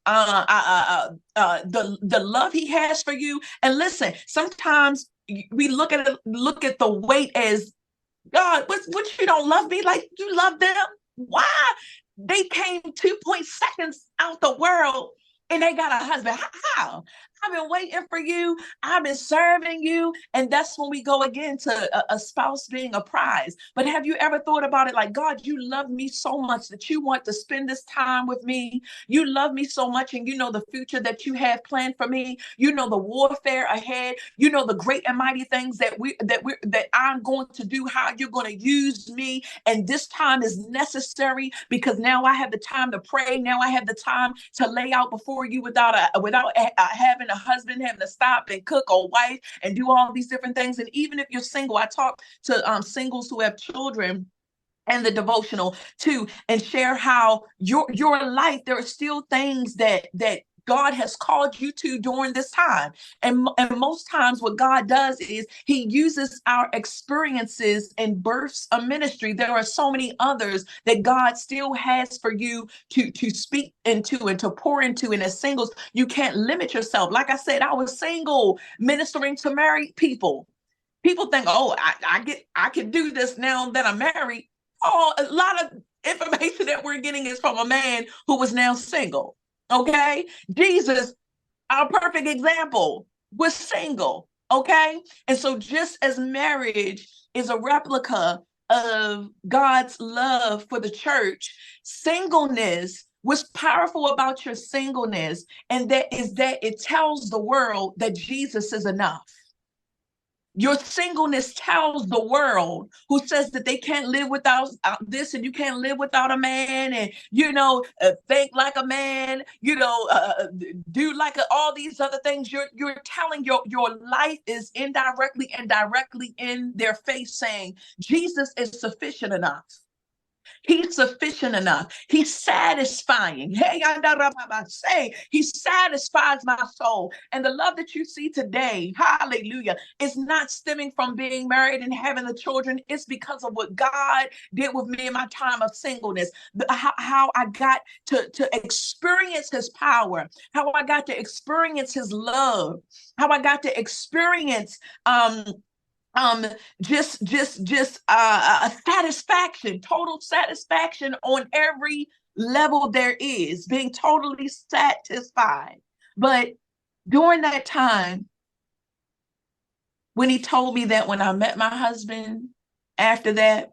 the love he has for you. And listen, sometimes we look at the weight as, God, what you don't love me like you love them? Why? They came 2 point seconds out the world and they got a husband. How? I've been waiting for you. I've been serving you. And that's when we go again to a spouse being a prize. But have you ever thought about it like, God, you love me so much that you want to spend this time with me. You love me so much, and you know the future that you have planned for me. You know the warfare ahead. You know the great and mighty things that I'm going to do, how you're going to use me. And this time is necessary because now I have the time to pray. Now I have the time to lay out before you without having a husband, having to stop and cook, or wife and do all these different things. And even if you're single, I talk to singles who have children and the devotional too, and share how your life, there are still things that God has called you to during this time. And most times what God does is he uses our experiences and births a ministry. There are so many others that God still has for you to speak into and to pour into. And as singles, you can't limit yourself. Like I said, I was single ministering to married people. People think, oh, I can do this now that I'm married. Oh, a lot of information that we're getting is from a man who was now single. Okay. Jesus, our perfect example, was single. Okay. And so just as marriage is a replica of God's love for the church, singleness, what's powerful about your singleness, and that is that it tells the world that Jesus is enough. Your singleness tells the world, who says that they can't live without this, and you can't live without a man, and think like a man, do like all these other things. You're telling your life is indirectly and directly in their face, saying Jesus is sufficient enough. He's sufficient enough. He's satisfying. Hey, say he satisfies my soul. And the love that you see today, hallelujah, is not stemming from being married and having the children. It's because of what God did with me in my time of singleness. How I got to experience his power, how I got to experience his love, how I got to experience just satisfaction, total satisfaction on every level there is, being totally satisfied. But during that time, when he told me that, when I met my husband after that,